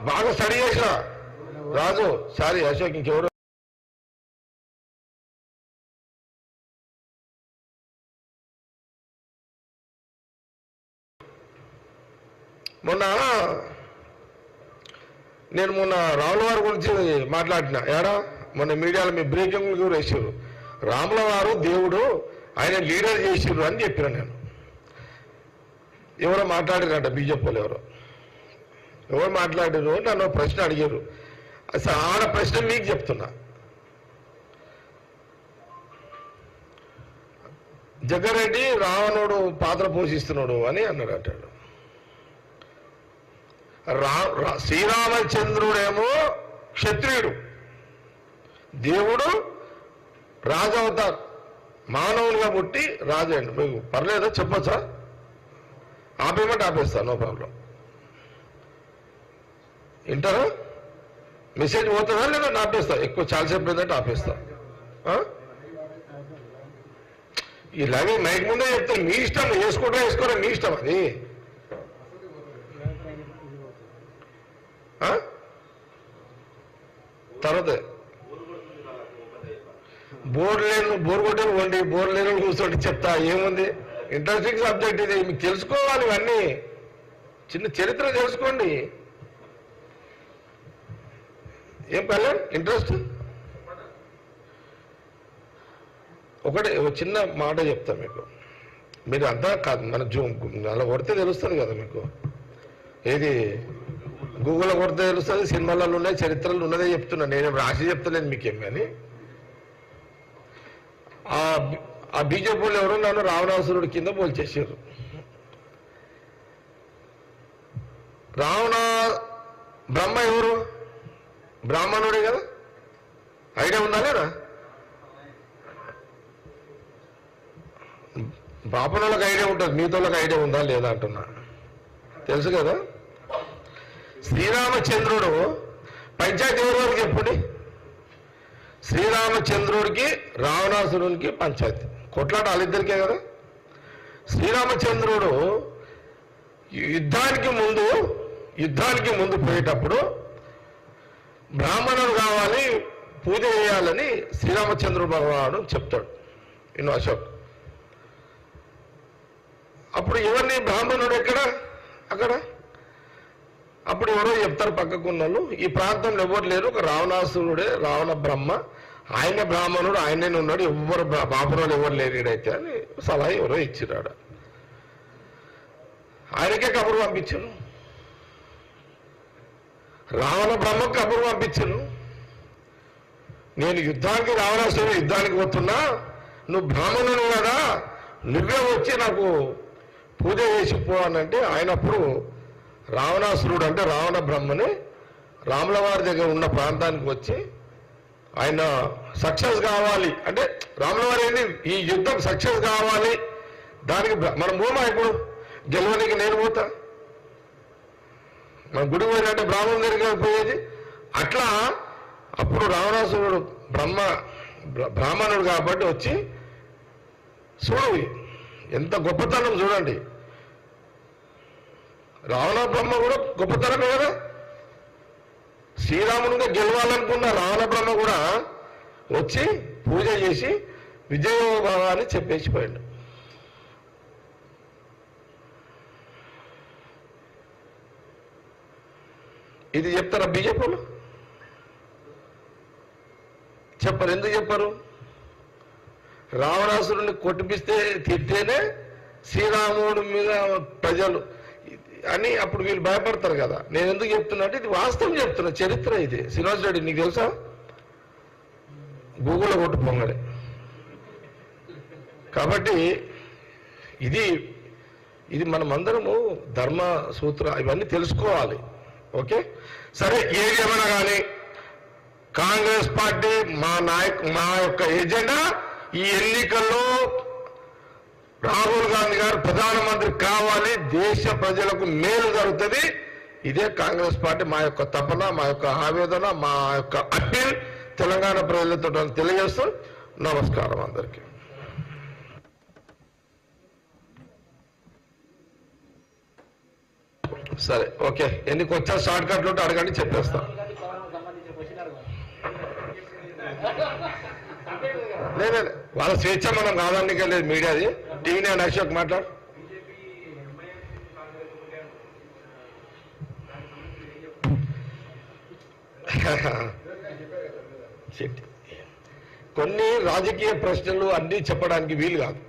బాగా స్టడీ చేసిన రాజు సారీ అశోక్ ఇంకెవరు మొన్న రాముల వారి గురించి మాట్లాడిన ఏడా మొన్న మీడియాలో మీ బ్రేకింగ్ కూడా వేసారు. రాముల వారు దేవుడు ఆయన లీడర్ చేసిర్రు అని చెప్పిన నేను. ఎవరో మాట్లాడారంట బీజేపీ వాళ్ళు ఎవరు మాట్లాడారు నన్ను ప్రశ్న అడిగారు. అసలు ఆడ ప్రశ్న మీకు చెప్తున్నా. జగ్గారెడ్డి రావణుడు పాత్ర పోషిస్తున్నాడు అని అన్నాడు అంటాడు. శ్రీరామచంద్రుడేమో క్షత్రియుడు, దేవుడు రాజవతార్ మానవునిగా పుట్టి రాజండి. మీకు పర్లేదా చెప్పొచ్చా? ఆపేయమంటే ఆపేస్తా, నో ప్రాబ్లం. వింటారా? మెసేజ్ పోతుందా లేదా ఆపేస్తా? ఎక్కువ చాలాసేపు ఏంటంటే ఆపేస్తా. ఇలాగే మైక్ ముందే చెప్తాను, మీ ఇష్టం, వేసుకోరా మీ ఇష్టం. అది తర్వాత బోర్ కొట్టే పోండి, బోర్ లేని కూర్చోండి చెప్తా. ఏముంది, ఇంట్రెస్టింగ్ సబ్జెక్ట్ ఇది, మీకు తెలుసుకోవాలి. ఇవన్నీ చిన్న చరిత్ర తెలుసుకోండి. ఏం కళ్యాణ్ ఇంట్రెస్ట్? ఒకటే చిన్న మాట చెప్తా మీకు. మీరు అంతా కాదు, మన అలా కొడితే తెలుస్తుంది కదా మీకు. ఏది గూగుల్లో కొడితే తెలుస్తుంది, సినిమాలలో ఉన్నాయి, చరిత్రలు ఉన్నదే చెప్తున్నా. నేనేం రాసి చెప్తలేను మీకేం. కానీ ఆ బీజేపీ వాళ్ళు ఎవరో నన్ను రావణాసురుడి కింద పోల్చేసారు. బ్రహ్మ ఎవరు? బ్రాహ్మణుడే కదా. ఐడియా ఉందా లేదా? బాపనోళ్ళకి ఐడియా ఉంటుంది, మీతోళ్ళకి ఐడియా ఉందా లేదా అంటున్నా. తెలుసు కదా. శ్రీరామచంద్రుడు పంచాయతీ ఎవరికి చెప్పండి. శ్రీరామచంద్రుడికి రావణాసురునికి పంచాయతీ, కొట్లాట వాళ్ళిద్దరికే కదా. శ్రీరామచంద్రుడు యుద్ధానికి ముందు పోయేటప్పుడు బ్రాహ్మణుడు కావాలి, పూజ చేయాలని శ్రీరామచంద్రుడు భగవానుడు చెప్తాడు. అశోక్ అప్పుడు ఎవరిని బ్రాహ్మణుడు ఎక్కడ అక్కడ అప్పుడు ఎవరో చెప్తారు పక్కకున్న వాళ్ళు, ఈ ప్రాంతంలో ఎవరు లేరు, ఒక రావణాసురుడే రావణ బ్రహ్మ, ఆయన బ్రాహ్మణుడు, ఆయనే ఉన్నాడు, ఎవరు బాపనోడు ఎవరు లేరు ఇడైతే అని సలహా ఎవరో ఇచ్చిరాడు. ఆయనకే కబురు పంపించాను, రావణ బ్రహ్మకు కబురు పంపించాను. నేను రావణాసురుడు యుద్ధానికి పోతున్నా, నువ్వు బ్రాహ్మణుడు కదా, నువ్వే వచ్చి నాకు పూజ చేసిపో అనంటే ఆయనప్పుడు రావణాసురుడు అంటే రావణ బ్రహ్మని రాముల వారి దగ్గర ఉన్న ప్రాంతానికి వచ్చి ఆయన సక్సెస్ కావాలి అంటే, రాముల వారు ఏంటి, ఈ యుద్ధం సక్సెస్ కావాలి, దానికి మనం పోమా ఇప్పుడు గెలవడానికి నేను పోతా. మన గుడి పోయినట్టే బ్రాహ్మణ దగ్గరికి పోయేది. అట్లా అప్పుడు రావణాసురుడు బ్రాహ్మణుడు కాబట్టి వచ్చి చూడు ఎంత గొప్పతనం చూడండి. రావణ బ్రహ్మ కూడా గొప్పతనమే కదా. శ్రీరామునిగా గెలవాలనుకున్న రావణ బ్రహ్మ కూడా వచ్చి పూజ చేసి విజయోభవ అని చెప్పేసిపోయాడు. ఇది చెప్తారా బీజేపీలు? చెప్పరు. ఎందుకు చెప్పరు? రావణాసురుని కొట్టిపిస్తే తిట్టేనే శ్రీరాముడి మీద ప్రజలు అని అప్పుడు వీళ్ళు భయపడతారు కదా. నేను ఎందుకు చెప్తున్నా అంటే ఇది వాస్తవం చెప్తున్నా, చరిత్ర ఇది. శ్రీనివాస్ రెడ్డి నీకు తెలుసా? గూగుల్లో కొట్టు పొంగడే. కాబట్టి ఇది మనమందరము ధర్మ సూత్ర ఇవన్నీ తెలుసుకోవాలి. ఓకే సరే. ఏదేమైనా కానీ కాంగ్రెస్ పార్టీ మా యొక్క ఎజెండా ఈ ఎన్నికల్లో రాహుల్ గాంధీ గారు ప్రధానమంత్రి కావాలి, దేశ ప్రజలకు మేలు జరుగుతుంది. ఇదే కాంగ్రెస్ పార్టీ మా యొక్క తపన, మా యొక్క ఆవేదన, మా యొక్క అప్పీల్ తెలంగాణ ప్రజలతో తెలియజేస్తూ నమస్కారం అందరికీ. సరే ఓకే, ఎన్ని వచ్చా షార్ట్ కట్లు ఉంటే అడగండి, చెప్పేస్తా. లేదు వాళ్ళ స్వేచ్ఛ, మనం కాదానికి లేదు మీడియాది. టీవీ నేను అశోక్ మాట్లాడు. కొన్ని రాజకీయ ప్రశ్నలు అన్నీ చెప్పడానికి వీలు కాదు.